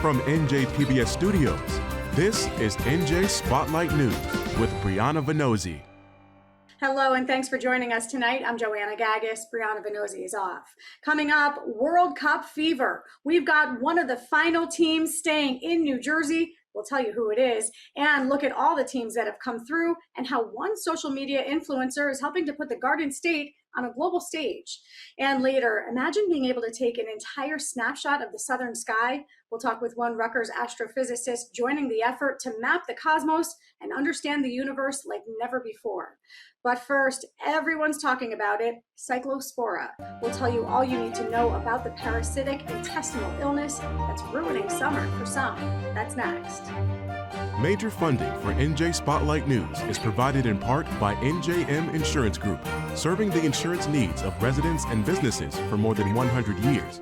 From NJ PBS Studios, this is NJ Spotlight News with Brianna Venozzi. Hello, and thanks for joining us tonight. I'm Joanna Gagis. Brianna Venozzi is off. Coming up, World Cup fever. We've got one of the final teams staying in New Jersey. We'll tell you who it is, and look at all the teams that have come through and how one social media influencer is helping to put the Garden State on a global stage. And later, imagine being able to take an entire snapshot of the southern sky. We'll talk with one Rutgers astrophysicist joining the effort to map the cosmos and understand the universe like never before. But first, everyone's talking about it, cyclospora. We'll tell you all you need to know about the parasitic intestinal illness that's ruining summer for some. That's next. Major funding for NJ Spotlight News is provided in part by NJM Insurance Group, serving the insurance needs of residents and businesses for more than 100 years.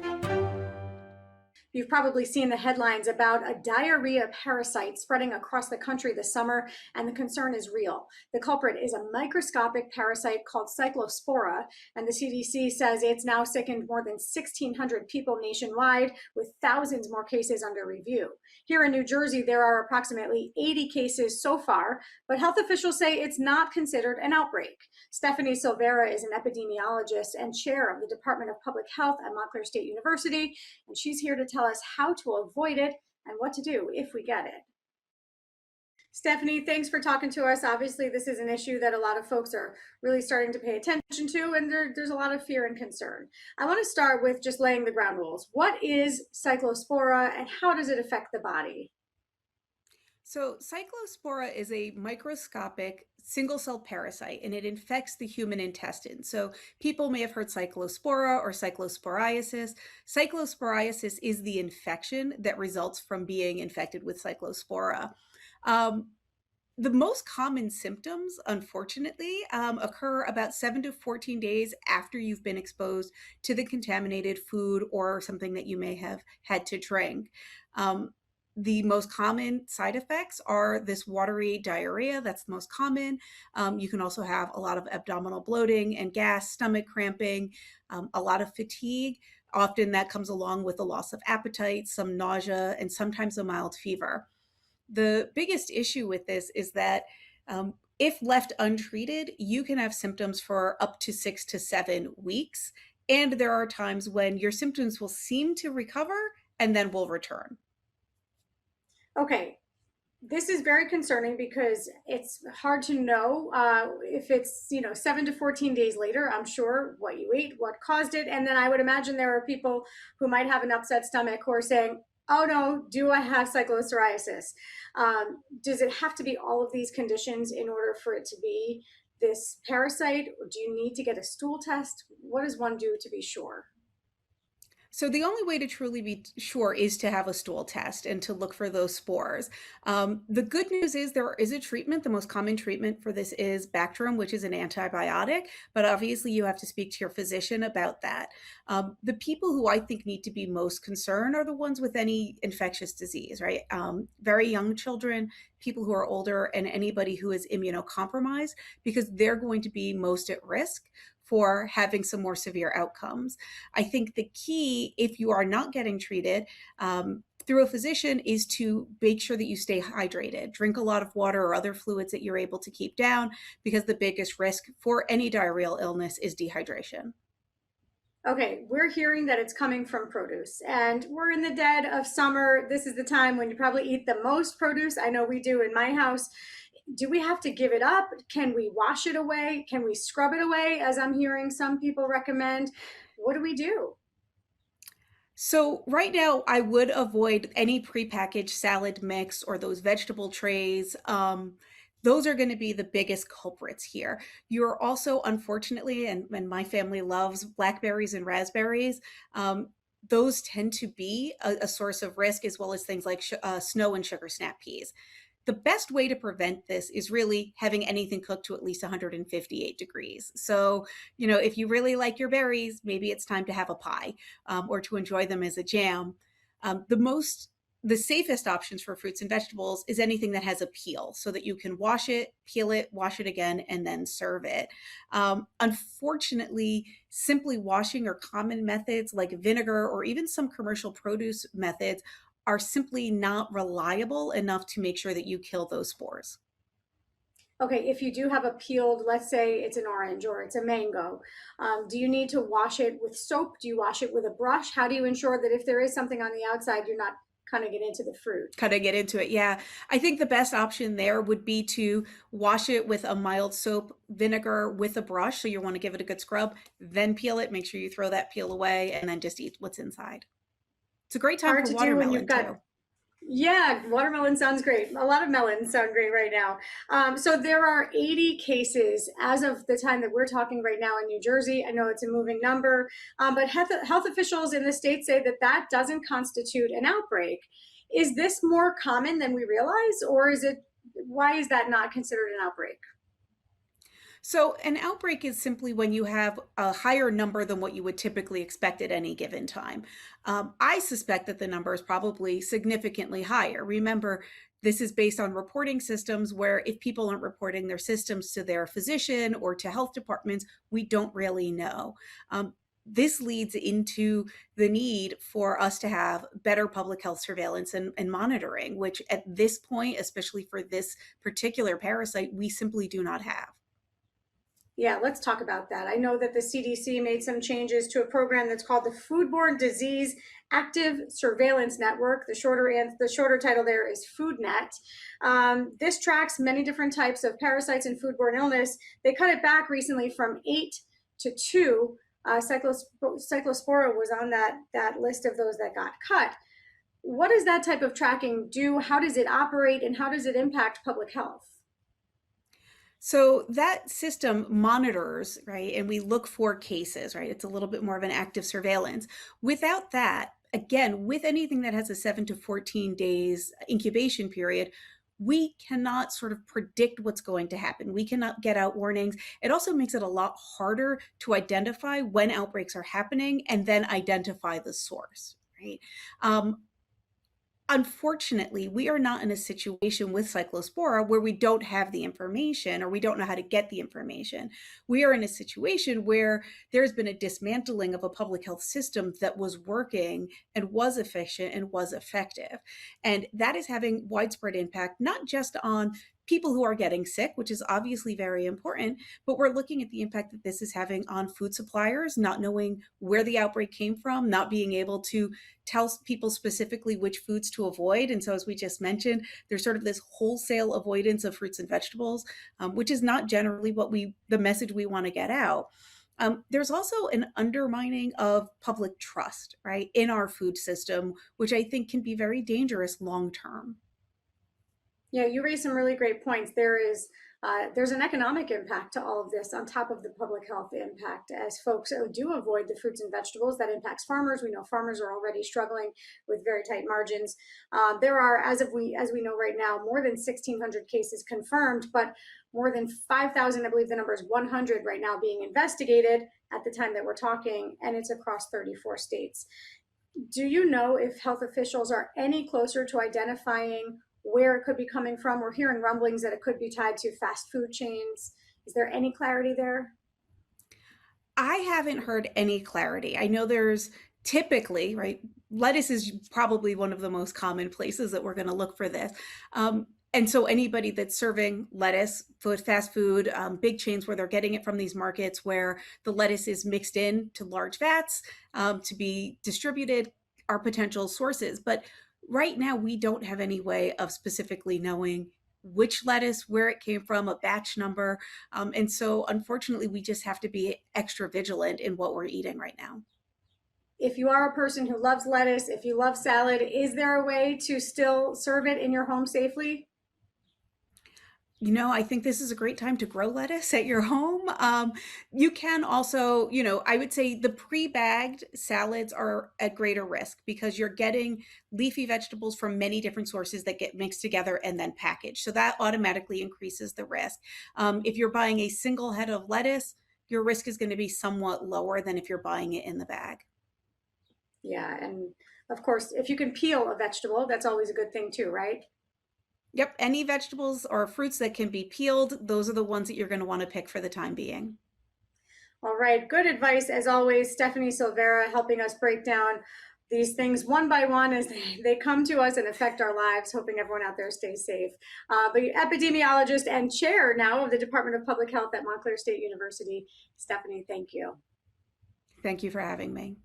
You've probably seen the headlines about a diarrhea parasite spreading across the country this summer, and the concern is real. The culprit is a microscopic parasite called cyclospora, and the CDC says it's now sickened more than 1,600 people nationwide, with thousands more cases under review. Here in New Jersey, there are approximately 80 cases so far, but health officials say it's not considered an outbreak. Stephanie Silvera is an epidemiologist and chair of the Department of Public Health at Montclair State University, and she's here to tell us how to avoid it and what to do if we get it. Stephanie, thanks for talking to us. Obviously, this is an issue that a lot of folks are really starting to pay attention to, and there's a lot of fear and concern. I want to start with just laying the ground rules. What is cyclospora and how does it affect the body? So cyclospora is a microscopic single-cell parasite, and it infects the human intestine. So people may have heard cyclospora or cyclosporiasis. Cyclosporiasis is the infection that results from being infected with cyclospora. The most common symptoms, unfortunately, occur about 7 to 14 days after you've been exposed to the contaminated food or something that you may have had to drink. The most common side effects are this watery diarrhea. That's the most common. You can also have a lot of abdominal bloating and gas, stomach cramping, a lot of fatigue. Often that comes along with a loss of appetite, some nausea, and sometimes a mild fever. The biggest issue with this is that if left untreated, you can have symptoms for up to 6 to 7 weeks. And there are times when your symptoms will seem to recover and then will return. Okay, this is very concerning because it's hard to know if it's, 7 to 14 days later, I'm sure, what you ate, what caused it. And then I would imagine there are people who might have an upset stomach who are saying, oh no, do I have cyclosporiasis? Does it have to be all of these conditions in order for it to be this parasite? Or do you need to get a stool test? What does one do to be sure? So the only way to truly be sure is to have a stool test and to look for those spores. The good news is there is a treatment. The most common treatment for this is Bactrim, which is an antibiotic, but obviously you have to speak to your physician about that. The people who I think need to be most concerned are the ones with any infectious disease, right? Very young children, people who are older, and anybody who is immunocompromised, because they're going to be most at risk for having some more severe outcomes. I think the key, if you are not getting treated through a physician, is to make sure that you stay hydrated. Drink a lot of water or other fluids that you're able to keep down, because the biggest risk for any diarrheal illness is dehydration. Okay, we're hearing that it's coming from produce, and we're in the dead of summer. This is the time when you probably eat the most produce. I know we do in my house. Do we have to give it up? Can we wash it away? Can we scrub it away, as I'm hearing some people recommend? What do we do? So right now, I would avoid any prepackaged salad mix or those vegetable trays. Those are going to be the biggest culprits here. You're also, unfortunately, and my family loves blackberries and raspberries, those tend to be a source of risk, as well as things like snow and sugar snap peas. The best way to prevent this is really having anything cooked to at least 158 degrees. So, if you really like your berries, maybe it's time to have a pie or to enjoy them as a jam. The safest options for fruits and vegetables is anything that has a peel, so that you can wash it, peel it, wash it again, and then serve it. Unfortunately, simply washing or common methods like vinegar or even some commercial produce methods are simply not reliable enough to make sure that you kill those spores. Okay, if you do have a peeled, let's say it's an orange or it's a mango, do you need to wash it with soap? Do you wash it with a brush? How do you ensure that if there is something on the outside, you're not cutting it into the fruit? Kind of get into it. Yeah. I think the best option there would be to wash it with a mild soap vinegar with a brush. So you want to give it a good scrub, then peel it, make sure you throw that peel away, and then just eat what's inside. It's a great time Hard for to do when you've watermelon got, too. yeah, watermelon sounds great. A lot of melons sound great right now. So there are 80 cases as of the time that we're talking right now in New Jersey. I know it's a moving number, but health officials in the state say that that doesn't constitute an outbreak. Is this more common than we realize, or is it, why is that not considered an outbreak? So an outbreak is simply when you have a higher number than what you would typically expect at any given time. I suspect that the number is probably significantly higher. Remember, this is based on reporting systems where if people aren't reporting their systems to their physician or to health departments, we don't really know. This leads into the need for us to have better public health surveillance and monitoring, which at this point, especially for this particular parasite, we simply do not have. Yeah, let's talk about that. I know that the CDC made some changes to a program that's called the Foodborne Disease Active Surveillance Network. The shorter title there is FoodNet. This tracks many different types of parasites and foodborne illness. They cut it back recently from 8 to 2. Cyclospora was on that list of those that got cut. What does that type of tracking do? How does it operate, and how does it impact public health? So that system monitors, right? And we look for cases, right? It's a little bit more of an active surveillance. Without that, again, with anything that has a 7 to 14 days incubation period, we cannot sort of predict what's going to happen. We cannot get out warnings. It also makes it a lot harder to identify when outbreaks are happening and then identify the source, right? Unfortunately, we are not in a situation with cyclospora where we don't have the information or we don't know how to get the information. We are in a situation where there's been a dismantling of a public health system that was working and was efficient and was effective. And that is having widespread impact, not just on people who are getting sick, which is obviously very important, but we're looking at the impact that this is having on food suppliers, not knowing where the outbreak came from, not being able to tell people specifically which foods to avoid. And so, as we just mentioned, there's sort of this wholesale avoidance of fruits and vegetables, which is not generally the message we want to get out. There's also an undermining of public trust, right, in our food system, which I think can be very dangerous long term. Yeah, you raised some really great points. There's an economic impact to all of this on top of the public health impact. As folks do avoid the fruits and vegetables, that impacts farmers. We know farmers are already struggling with very tight margins. There are, as we know right now, more than 1,600 cases confirmed, but more than 5,000, I believe the number is 100 right now, being investigated at the time that we're talking, and it's across 34 states. Do you know if health officials are any closer to identifying where it could be coming from? We're hearing rumblings that it could be tied to fast food chains. Is there any clarity there? I haven't heard any clarity. I know there's typically, right, lettuce is probably one of the most common places that we're going to look for this. And so anybody that's serving lettuce, fast food, big chains where they're getting it from these markets where the lettuce is mixed in to large vats to be distributed are potential sources. But right now, we don't have any way of specifically knowing which lettuce, where it came from, a batch number. And so unfortunately, we just have to be extra vigilant in what we're eating right now. If you are a person who loves lettuce, if you love salad, is there a way to still serve it in your home safely? I think this is a great time to grow lettuce at your home. You can also, I would say the pre-bagged salads are at greater risk because you're getting leafy vegetables from many different sources that get mixed together and then packaged. So that automatically increases the risk. If you're buying a single head of lettuce, your risk is going to be somewhat lower than if you're buying it in the bag. Yeah, and of course, if you can peel a vegetable, that's always a good thing too, right? Yep, any vegetables or fruits that can be peeled, those are the ones that you're going to want to pick for the time being. All right, good advice as always. Stephanie Silvera helping us break down these things one by one as they come to us and affect our lives, hoping everyone out there stays safe. But epidemiologist and chair now of the Department of Public Health at Montclair State University, Stephanie, thank you. Thank you for having me.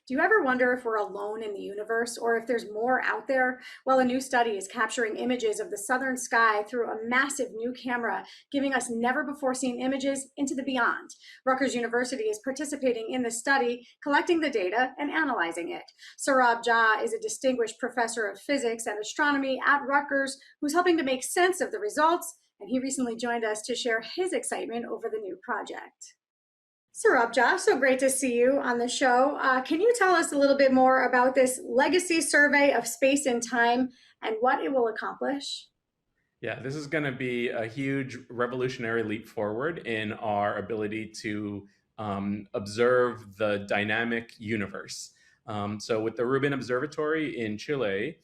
Do you ever wonder if we're alone in the universe or if there's more out there? Well, a new study is capturing images of the southern sky through a massive new camera, giving us never before seen images into the beyond. Rutgers University is participating in the study, collecting the data and analyzing it. Saurabh Jha is a distinguished professor of physics and astronomy at Rutgers who's helping to make sense of the results, and he recently joined us to share his excitement over the new project. Saurabh Jha, so great to see you on the show. Can you tell us a little bit more about this legacy survey of space and time and what it will accomplish? Yeah, this is going to be a huge revolutionary leap forward in our ability to observe the dynamic universe. So with the Rubin Observatory in Chile,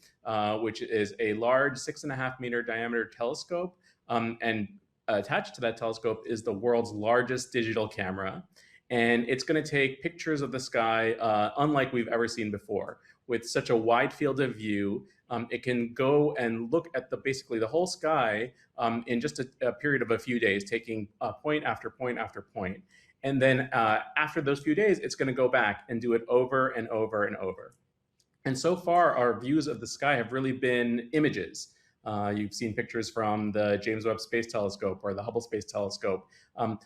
which is a large 6.5-meter diameter telescope, and attached to that telescope is the world's largest digital camera. And it's going to take pictures of the sky unlike we've ever seen before. With such a wide field of view, it can go and look at basically the whole sky in just a period of a few days, taking point after point after point. And then after those few days, it's going to go back and do it over and over and over. And so far, our views of the sky have really been images. You've seen pictures from the James Webb Space Telescope or the Hubble Space Telescope.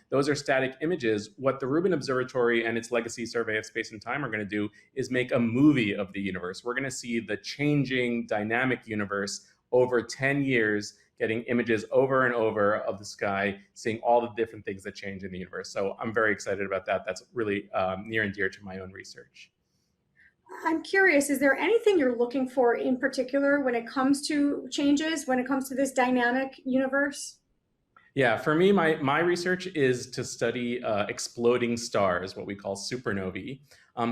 Those are static images. What the Rubin Observatory and its legacy survey of space and time are going to do is make a movie of the universe. We're going to see the changing dynamic universe over 10 years, getting images over and over of the sky, seeing all the different things that change in the universe. So I'm very excited about that. That's really near and dear to my own research. I'm curious, is there anything you're looking for in particular when it comes to changes, when it comes to this dynamic universe? Yeah, for me, my research is to study exploding stars, what we call supernovae.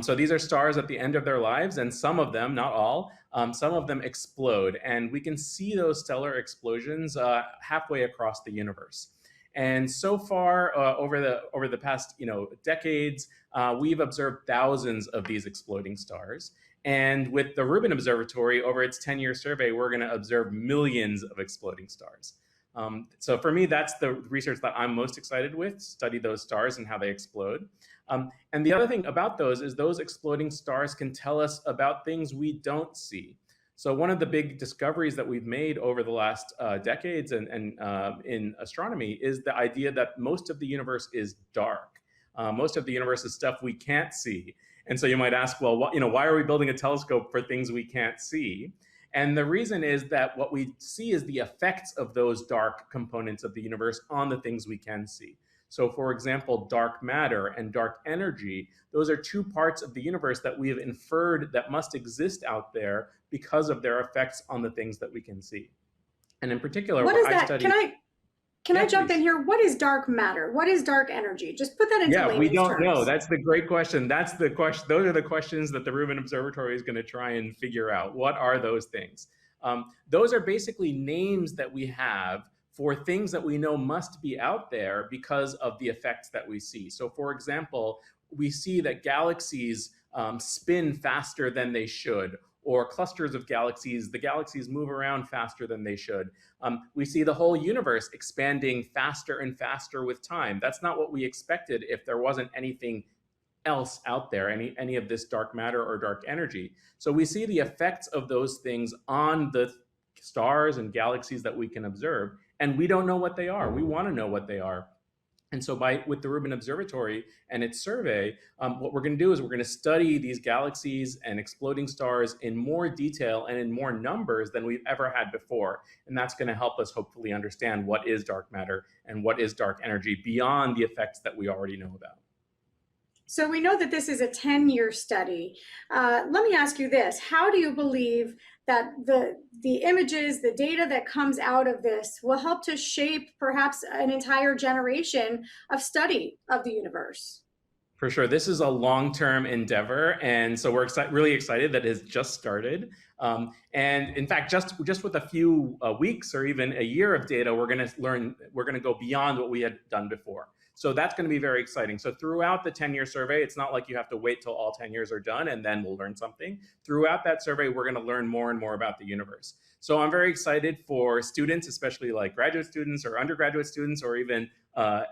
So these are stars at the end of their lives, and some of them, not all, some of them explode. And we can see those stellar explosions halfway across the universe. And so far, over the past decades, we've observed thousands of these exploding stars. And with the Rubin Observatory, over its 10-year survey, we're going to observe millions of exploding stars. So for me, that's the research that I'm most excited with, study those stars and how they explode. And the other thing about those is those exploding stars can tell us about things we don't see. So one of the big discoveries that we've made over the last decades and in astronomy is the idea that most of the universe is dark. Most of the universe is stuff we can't see. And so you might ask, well, why are we building a telescope for things we can't see? And the reason is that what we see is the effects of those dark components of the universe on the things we can see. So for example, dark matter and dark energy, those are two parts of the universe that we have inferred that must exist out there because of their effects on the things that we can see. And in particular, what is that? Can I jump in here? What is dark matter? What is dark energy? Just put that into layman's terms. Yeah, we don't know. That's the great question. That's the question. Those are the questions that the Rubin Observatory is going to try and figure out. What are those things? Those are basically names that we have for things that we know must be out there because of the effects that we see. So for example, we see that galaxies spin faster than they should, or clusters of galaxies, the galaxies move around faster than they should. We see the whole universe expanding faster and faster with time. That's not what we expected if there wasn't anything else out there, any of this dark matter or dark energy. So we see the effects of those things on the stars and galaxies that we can observe, and we don't know what they are. We want to know what they are. And so with the Rubin Observatory and its survey, what we're going to do is we're going to study these galaxies and exploding stars in more detail and in more numbers than we've ever had before. And that's going to help us hopefully understand what is dark matter and what is dark energy beyond the effects that we already know about. So we know that this is a 10-year study. Let me ask you this. How do you believe that the images, the data that comes out of this will help to shape perhaps an entire generation of study of the universe? For sure. This is a long-term endeavor. And so we're really excited that it has just started. And in fact, just with a few weeks or even a year of data, we're going to go beyond what we had done before. So that's going to be very exciting. So throughout the 10-year survey, it's not like you have to wait till all 10 years are done and then we'll learn something. Throughout that survey, we're going to learn more and more about the universe. So I'm very excited for students, especially like graduate students or undergraduate students or even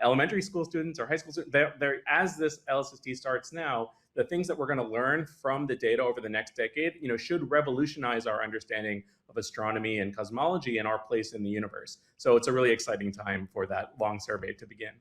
elementary school students or high school students. As this LSST starts now, the things that we're going to learn from the data over the next decade, should revolutionize our understanding of astronomy and cosmology and our place in the universe. So it's a really exciting time for that long survey to begin.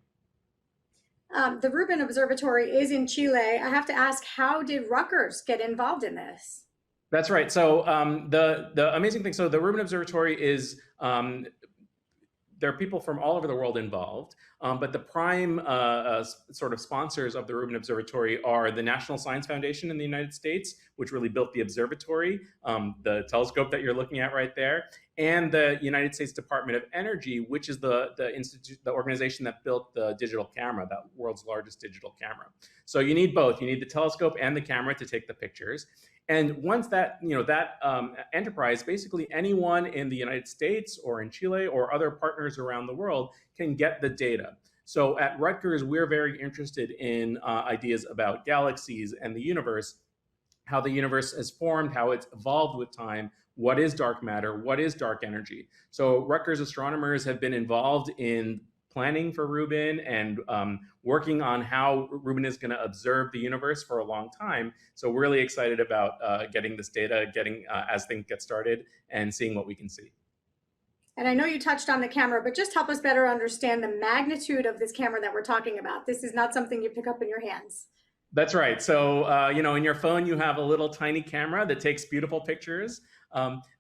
The Rubin Observatory is in Chile. I have to ask, how did Rutgers get involved in this? That's right. So the amazing thing, so the Rubin Observatory is, there are people from all over the world involved, but the prime sort of sponsors of the Rubin Observatory are the National Science Foundation in the United States, which really built the observatory, the telescope that you're looking at right there, and the United States Department of Energy, which is the organization that built the digital camera, that world's largest digital camera. So you need both. You need the telescope and the camera to take the pictures. And once that enterprise, basically anyone in the United States or in Chile or other partners around the world can get the data. So at Rutgers, we're very interested in ideas about galaxies and the universe, how the universe is formed, how it's evolved with time, what is dark matter, what is dark energy. So Rutgers astronomers have been involved in planning for Rubin and working on how Rubin is going to observe the universe for a long time. So we're really excited about getting this data, as things get started and seeing what we can see. And I know you touched on the camera, but just help us better understand the magnitude of this camera that we're talking about. This is not something you pick up in your hands. That's right. So, in your phone, you have a little tiny camera that takes beautiful pictures.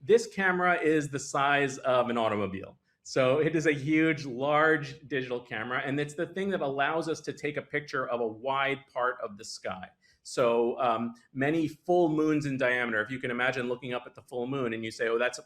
This camera is the size of an automobile. So it is a huge, large digital camera, and it's the thing that allows us to take a picture of a wide part of the sky. So many full moons in diameter. If you can imagine looking up at the full moon and you say, oh, that's a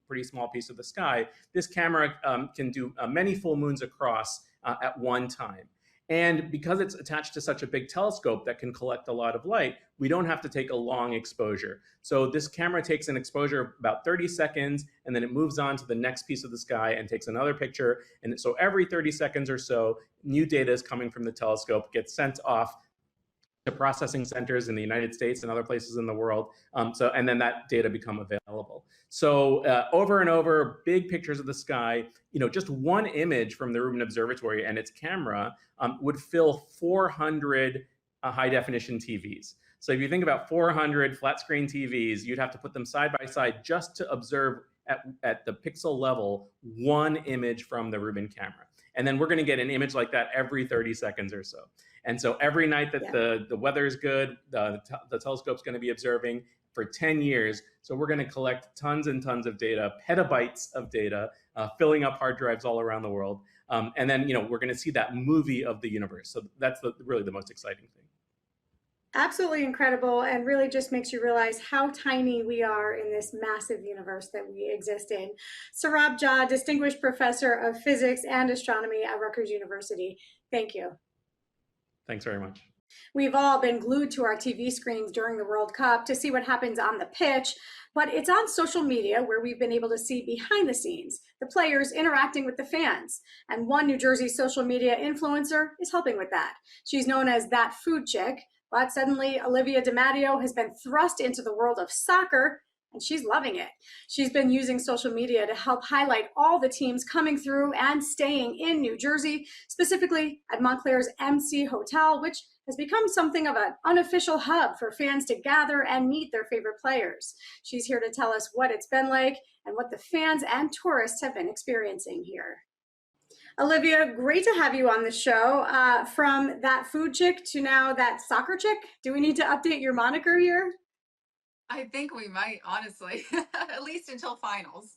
pretty small piece of the sky, this camera can do many full moons across at one time. And because it's attached to such a big telescope that can collect a lot of light, we don't have to take a long exposure. So this camera takes an exposure of about 30 seconds, and then it moves on to the next piece of the sky and takes another picture. And so every 30 seconds or so, new data is coming from the telescope, gets sent off to processing centers in the United States and other places in the world. And then that data become available. So over and over, big pictures of the sky, just one image from the Rubin Observatory and its camera would fill 400 high definition TVs. So if you think about 400 flat screen TVs, you'd have to put them side by side just to observe at the pixel level one image from the Rubin camera. And then we're going to get an image like that every 30 seconds or so. And so every night that the weather is good, the telescope's going to be observing for 10 years. So we're going to collect tons and tons of data, petabytes of data, filling up hard drives all around the world. And then, we're going to see that movie of the universe. So that's really the most exciting thing. Absolutely incredible, and really just makes you realize how tiny we are in this massive universe that we exist in. Saurabh Jha, Distinguished Professor of Physics and Astronomy at Rutgers University. Thank you. Thanks very much. We've all been glued to our TV screens during the World Cup to see what happens on the pitch, but it's on social media where we've been able to see behind the scenes, the players interacting with the fans. And one New Jersey social media influencer is helping with that. She's known as That Food Chick, but suddenly Olivia DiMatteo has been thrust into the world of soccer, and she's loving it. She's been using social media to help highlight all the teams coming through and staying in New Jersey, specifically at Montclair's MC Hotel, which has become something of an unofficial hub for fans to gather and meet their favorite players. She's here to tell us what it's been like and what the fans and tourists have been experiencing here. Olivia, great to have you on the show. From That Food Chick to now That Soccer Chick, do we need to update your moniker here? I think we might, honestly, at least until finals.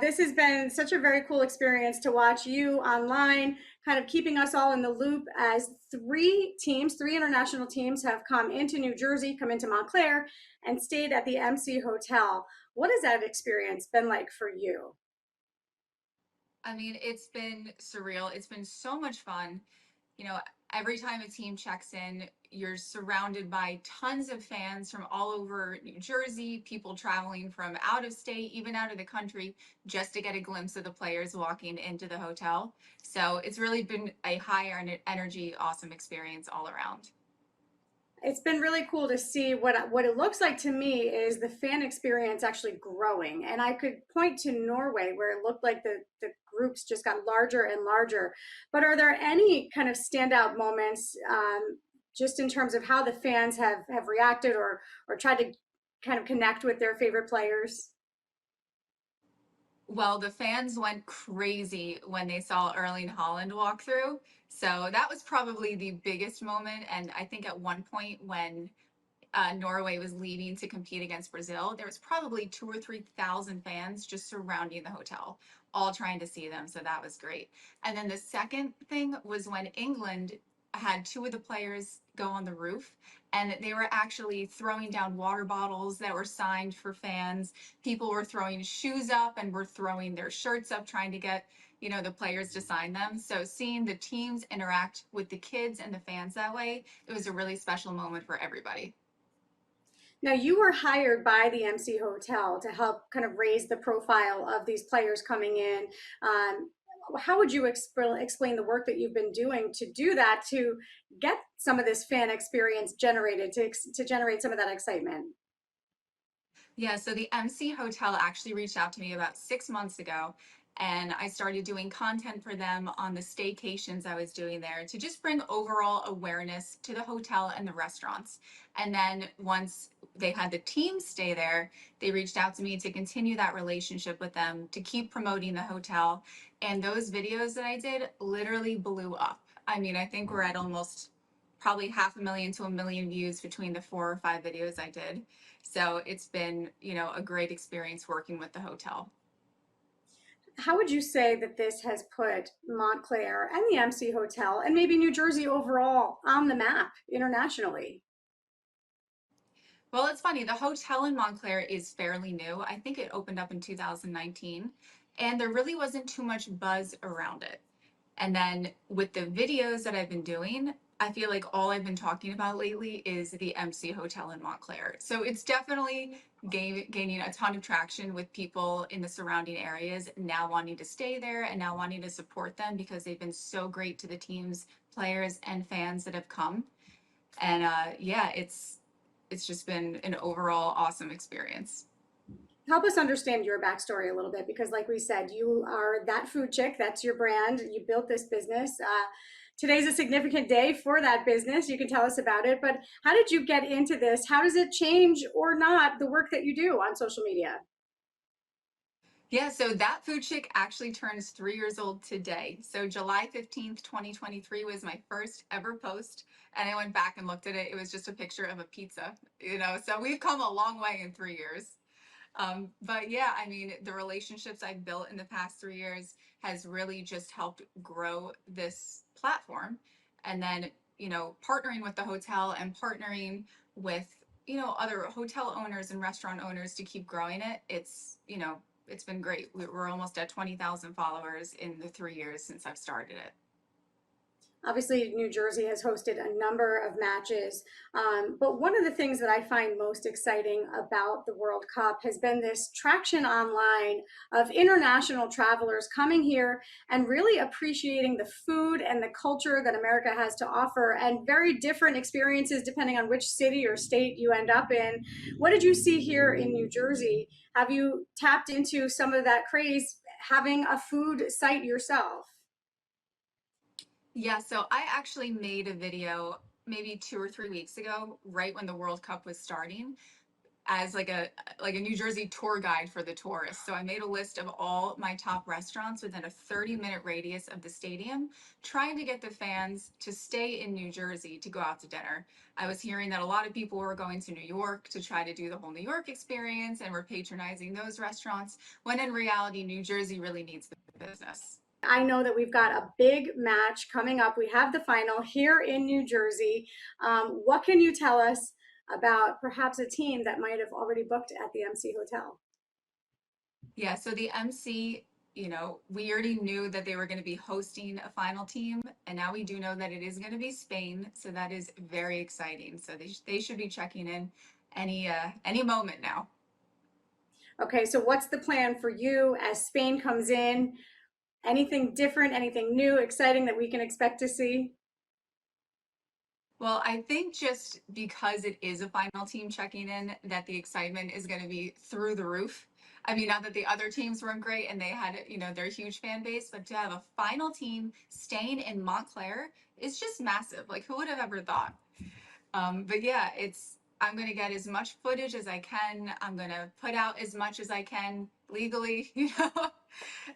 This has been such a very cool experience to watch you online, kind of keeping us all in the loop as three international teams have come into New Jersey, come into Montclair, and stayed at the MC Hotel. What has that experience been like for you? I mean, it's been surreal. It's been so much fun. Every time a team checks in, you're surrounded by tons of fans from all over New Jersey, people traveling from out of state, even out of the country, just to get a glimpse of the players walking into the hotel. So it's really been a high energy, awesome experience all around. It's been really cool to see what it looks like to me is the fan experience actually growing. And I could point to Norway where it looked like the groups just got larger and larger. But are there any kind of standout moments just in terms of how the fans have reacted or tried to kind of connect with their favorite players? Well, the fans went crazy when they saw Erling Haaland walk through. So that was probably the biggest moment. And I think at one point when Norway was leaving to compete against Brazil, there was probably 2 or 3 thousand fans just surrounding the hotel, all trying to see them. So that was great. And then the second thing was when England had two of the players go on the roof and they were actually throwing down water bottles that were signed for fans. People were throwing shoes up and were throwing their shirts up trying to get, the players to sign them. So seeing the teams interact with the kids and the fans that way, it was a really special moment for everybody. Now, you were hired by the MC Hotel to help kind of raise the profile of these players coming in. How would you explain the work that you've been doing to do that, to get some of this fan experience generated, to generate some of that excitement? Yeah, so the MC Hotel actually reached out to me about 6 months ago, and I started doing content for them on the staycations I was doing there to just bring overall awareness to the hotel and the restaurants. And then once they had the team stay there, they reached out to me to continue that relationship with them, to keep promoting the hotel. And those videos that I did literally blew up. I mean, I think we're at almost probably 500,000 to 1 million views between the 4 or 5 videos I did. So it's been, a great experience working with the hotel. How would you say that this has put Montclair and the MC Hotel and maybe New Jersey overall on the map internationally? Well, it's funny. The hotel in Montclair is fairly new. I think it opened up in 2019, and there really wasn't too much buzz around it. And then with the videos that I've been doing, I feel like all I've been talking about lately is the MC Hotel in Montclair. So it's definitely gaining a ton of traction with people in the surrounding areas now wanting to stay there and now wanting to support them because they've been so great to the teams, players, and fans that have come. And yeah, it's just been an overall awesome experience. Help us understand your backstory a little bit, because like we said, you are that food chick. That's your brand. You built this business. Today's a significant day for that business. You can tell us about it, but how did you get into this? How does it change or not the work that you do on social media? Yeah, so that food chick actually turns 3 years old today. So July 15th, 2023 was my first ever post. And I went back and looked at it. It was just a picture of a pizza. So we've come a long way in 3 years. But yeah, I mean, the relationships I've built in the past 3 years has really just helped grow this platform. And then, partnering with the hotel and partnering with, other hotel owners and restaurant owners to keep growing it. It's been great. We're almost at 20,000 followers in the 3 years since I've started it. Obviously, New Jersey has hosted a number of matches, but one of the things that I find most exciting about the World Cup has been this traction online of international travelers coming here and really appreciating the food and the culture that America has to offer, and very different experiences depending on which city or state you end up in. What did you see here in New Jersey? Have you tapped into some of that craze having a food site yourself? Yeah, so I actually made a video maybe 2 or 3 weeks ago, right when the World Cup was starting, as like a New Jersey tour guide for the tourists. So I made a list of all my top restaurants within a 30-minute radius of the stadium, trying to get the fans to stay in New Jersey to go out to dinner. I was hearing that a lot of people were going to New York to try to do the whole New York experience and were patronizing those restaurants, when in reality, New Jersey really needs the business. I know that we've got a big match coming up. We have the final here in New Jersey. What can you tell us about perhaps a team that might have already booked at the MC Hotel? Yeah, so the MC we already knew that they were going to be hosting a final team, and now we do know that it is going to be Spain. So that is very exciting. So they should be checking in any moment now. Okay, so what's the plan for you as Spain comes in? Anything different, anything new, exciting that we can expect to see? Well, I think just because it is a final team checking in, that the excitement is going to be through the roof. I mean, not that the other teams weren't great and they had, their huge fan base, but to have a final team staying in Montclair is just massive. Like, who would have ever thought? But yeah, I'm going to get as much footage as I can. I'm going to put out as much as I can legally,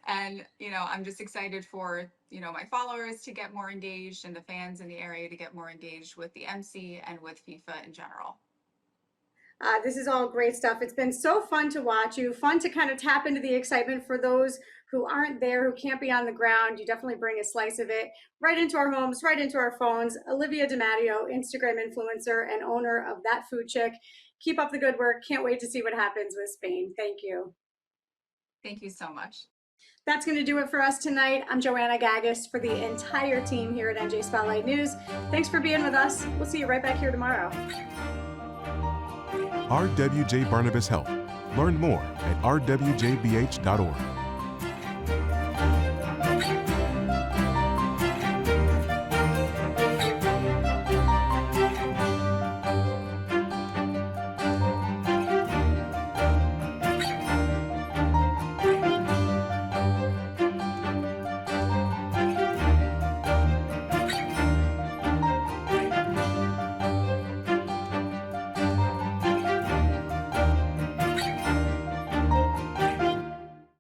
and, I'm just excited for, my followers to get more engaged and the fans in the area to get more engaged with the MC and with FIFA in general. This is all great stuff. It's been so fun to watch you, fun to kind of tap into the excitement for those who aren't there, who can't be on the ground. You definitely bring a slice of it right into our homes, right into our phones. Olivia DiMatteo, Instagram influencer and owner of That Food Chick. Keep up the good work. Can't wait to see what happens with Spain. Thank you. Thank you so much. That's going to do it for us tonight. I'm Joanna Gagis for the entire team here at NJ Spotlight News. Thanks for being with us. We'll see you right back here tomorrow. RWJ Barnabas Health. Learn more at rwjbh.org.